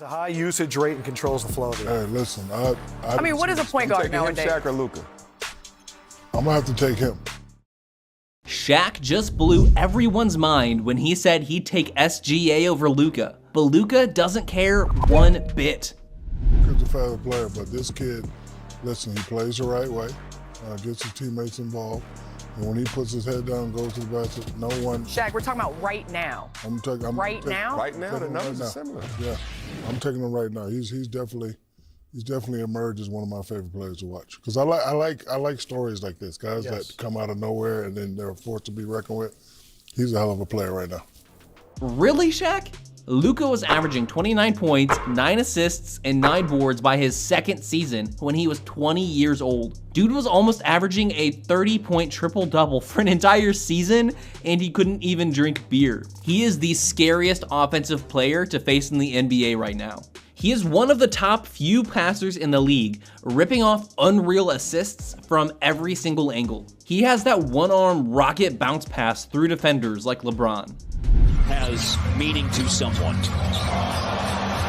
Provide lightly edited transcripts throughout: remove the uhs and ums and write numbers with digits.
It's a high usage rate and controls the flow of the Hey, listen, I mean, what is a point guard nowadays? Shaq or Luka? I'm gonna have to take him. Shaq just blew everyone's mind when he said he'd take SGA over Luka, but Luka doesn't care one bit. Luka's a faster player, but this kid, listen, he plays the right way, gets his teammates involved, and when he puts his head down and goes to the basket, no one... Shaq, we're talking about right now. Right now? Right now, the numbers are similar. Yeah, I'm taking him right now. He's definitely emerged as one of my favorite players to watch. Because I like stories like this, guys that come out of nowhere and then they're forced to be reckoned with. He's a hell of a player right now. Really, Shaq? Luka was averaging 29 points, 9 assists, and 9 boards by his second season when he was 20 years old. Dude was almost averaging a 30-point triple-double for an entire season, and he couldn't even drink beer. He is the scariest offensive player to face in the NBA right now. He is one of the top few passers in the league, ripping off unreal assists from every single angle. He has that one-arm rocket bounce pass through defenders like LeBron. Has meaning to someone.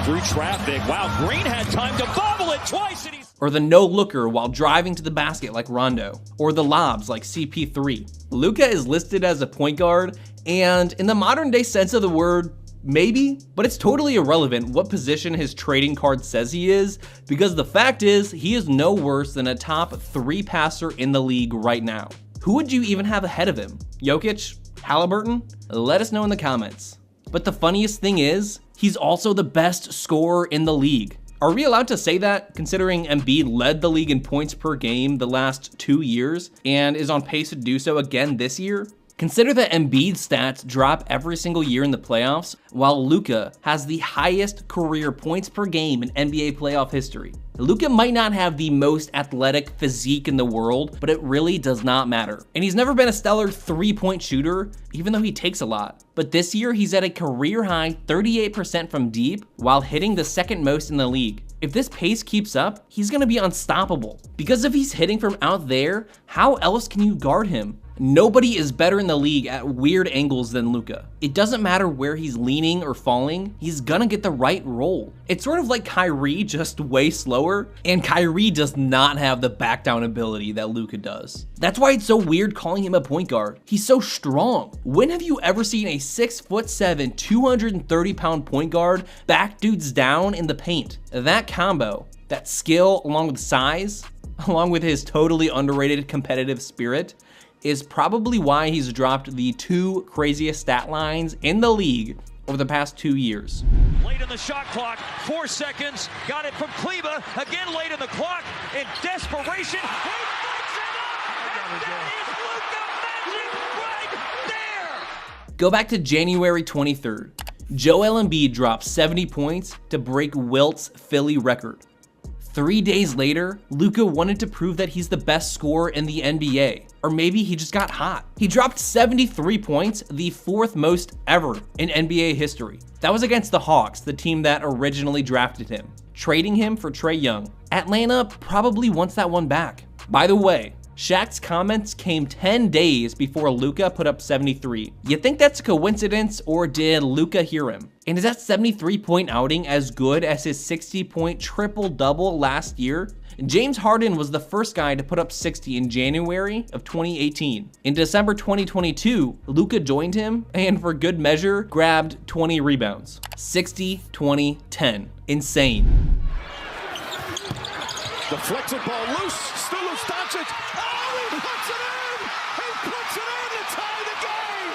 Through traffic, wow, Green had time to bobble it twice and he's... Or the no-looker while driving to the basket like Rondo. Or the lobs like CP3. Luka is listed as a point guard, and in the modern day sense of the word, maybe, but it's totally irrelevant what position his trading card says he is, because the fact is, he is no worse than a top 3 passer in the league right now. Who would you even have ahead of him? Jokic? Halliburton? Let us know in the comments. But the funniest thing is, he's also the best scorer in the league. Are we allowed to say that, considering Embiid led the league in points per game the last 2 years and is on pace to do so again this year? Consider that Embiid's stats drop every single year in the playoffs, while Luka has the highest career points per game in NBA playoff history. Luka might not have the most athletic physique in the world, but it really does not matter. And he's never been a stellar 3-point shooter, even though he takes a lot. But this year, he's at a career-high 38% from deep, while hitting the second most in the league. If this pace keeps up, he's gonna be unstoppable. Because if he's hitting from out there, how else can you guard him? Nobody is better in the league at weird angles than Luka. It doesn't matter where he's leaning or falling, he's gonna get the right roll. It's sort of like Kyrie, just way slower, and Kyrie does not have the back down ability that Luka does. That's why it's so weird calling him a point guard. He's so strong. When have you ever seen a 6'7", 230-pound point guard back dudes down in the paint? That combo, that skill along with size, along with his totally underrated competitive spirit, is probably why he's dropped the 2 craziest stat lines in the league over the past 2 years. Late in the shot clock, 4 seconds, got it from Kleba, again late in the clock, in desperation, he puts it up, and that is Luka Magic right there! Go back to January 23rd. Joel Embiid dropped 70 points to break Wilt's Philly record. 3 days later, Luka wanted to prove that he's the best scorer in the NBA. Or maybe he just got hot. He dropped 73 points, the 4th most ever in NBA history. That was against the Hawks, the team that originally drafted him, trading him for Trae Young. Atlanta probably wants that one back. By the way, Shaq's comments came 10 days before Luka put up 73. You think that's a coincidence, or did Luka hear him? And is that 73-point outing as good as his 60-point triple-double last year? James Harden was the first guy to put up 60 in January of 2018. In December 2022, Luka joined him and for good measure grabbed 20 rebounds. 60, 20, 10. Insane. Deflected ball loose, still loose Doncic. Oh, he puts it in! He puts it in to tie the game!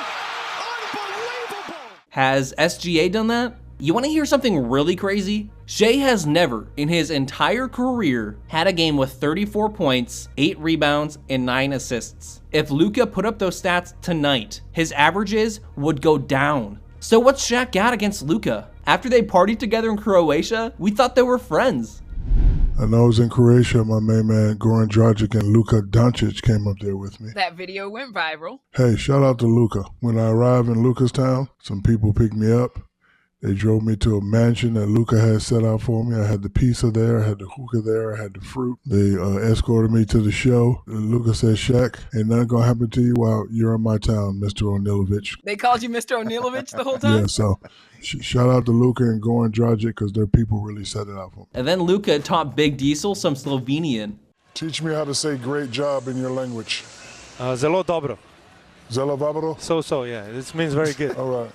Unbelievable! Has SGA done that? You want to hear something really crazy? Shai has never, in his entire career, had a game with 34 points, 8 rebounds, and 9 assists. If Luka put up those stats tonight, his averages would go down. So what's Shaq got against Luka? After they partied together in Croatia, we thought they were friends. I know I was in Croatia, my main man Goran Dragic and Luka Doncic came up there with me. That video went viral. Hey, shout out to Luka. When I arrived in Luka's town, some people picked me up They drove me to a mansion that Luka had set out for me. I had the pizza there, I had the hookah there, I had the fruit. They escorted me to the show. Luka said, Shaq, ain't nothing gonna happen to you while you're in my town, Mr. O'Neillovich. They called you Mr. O'Neillovich the whole time? Yeah, so shout out to Luka and Goran Dragic because their people really set it out for me. And then Luka taught Big Diesel some Slovenian. Teach me how to say great job in your language. Zelo dobro. Zelo vabro? So, yeah. This means very good. All right.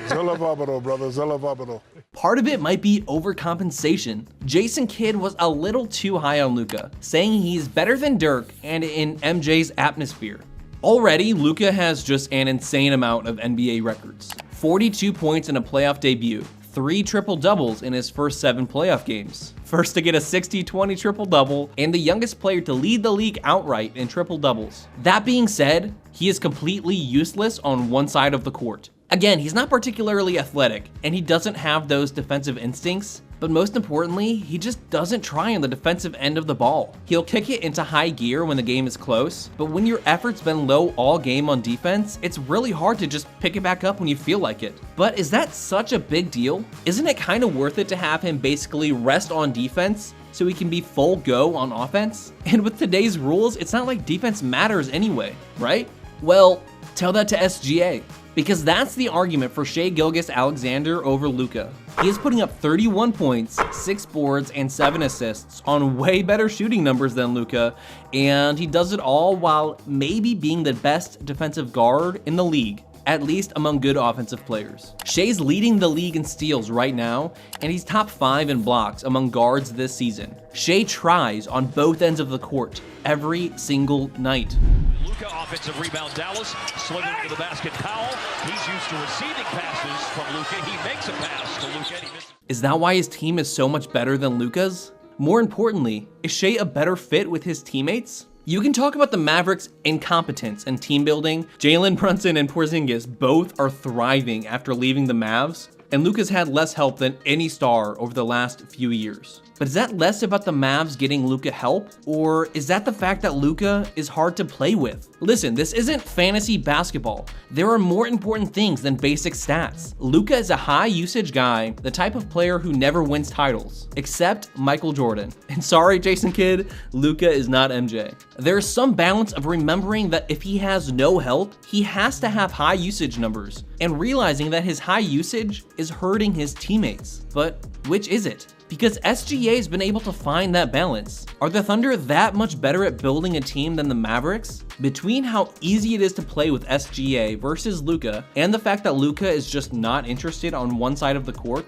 Zelo vabro, brother. Zelo vabro. Part of it might be overcompensation. Jason Kidd was a little too high on Luka, saying he's better than Dirk and in MJ's atmosphere. Already, Luka has just an insane amount of NBA records. 42 points in a playoff debut, 3 triple-doubles in his first 7 playoff games. First to get a 60-20 triple-double, and the youngest player to lead the league outright in triple-doubles. That being said, he is completely useless on one side of the court. Again, he's not particularly athletic, and he doesn't have those defensive instincts, but most importantly, he just doesn't try on the defensive end of the ball. He'll kick it into high gear when the game is close, but when your effort's been low all game on defense, it's really hard to just pick it back up when you feel like it. But is that such a big deal? Isn't it kind of worth it to have him basically rest on defense so he can be full go on offense? And with today's rules, it's not like defense matters anyway, right? Well, tell that to SGA. Because that's the argument for Shai Gilgeous-Alexander over Luka. He is putting up 31 points, 6 boards, and 7 assists on way better shooting numbers than Luka, and he does it all while maybe being the best defensive guard in the league, at least among good offensive players. Shai's leading the league in steals right now, and he's top 5 in blocks among guards this season. Shai tries on both ends of the court every single night. Luka, offensive rebound, Dallas, slinging to the basket, Powell. He's used to receiving passes from Luka. He makes a pass to Luka and he misses. Is that why his team is so much better than Luka's? More importantly, is Shai a better fit with his teammates? You can talk about the Mavericks' incompetence and team building. Jalen Brunson and Porzingis both are thriving after leaving the Mavs, and Luka's had less help than any star over the last few years. But is that less about the Mavs getting Luka help, or is that the fact that Luka is hard to play with? Listen, this isn't fantasy basketball. There are more important things than basic stats. Luka is a high usage guy, the type of player who never wins titles, except Michael Jordan. And sorry, Jason Kidd, Luka is not MJ. There's some balance of remembering that if he has no help, he has to have high usage numbers, and realizing that his high usage is hurting his teammates. But which is it? Because SGA's been able to find that balance. Are the Thunder that much better at building a team than the Mavericks? Between how easy it is to play with SGA versus Luka, and the fact that Luka is just not interested on one side of the court,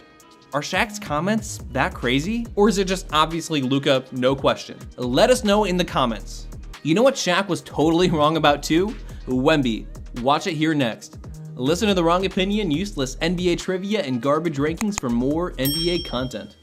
are Shaq's comments that crazy? Or is it just obviously Luka, no question? Let us know in the comments. You know what Shaq was totally wrong about too? Wemby. Watch it here next. Listen to The Wrong Opinion, useless NBA trivia, and garbage rankings for more NBA content.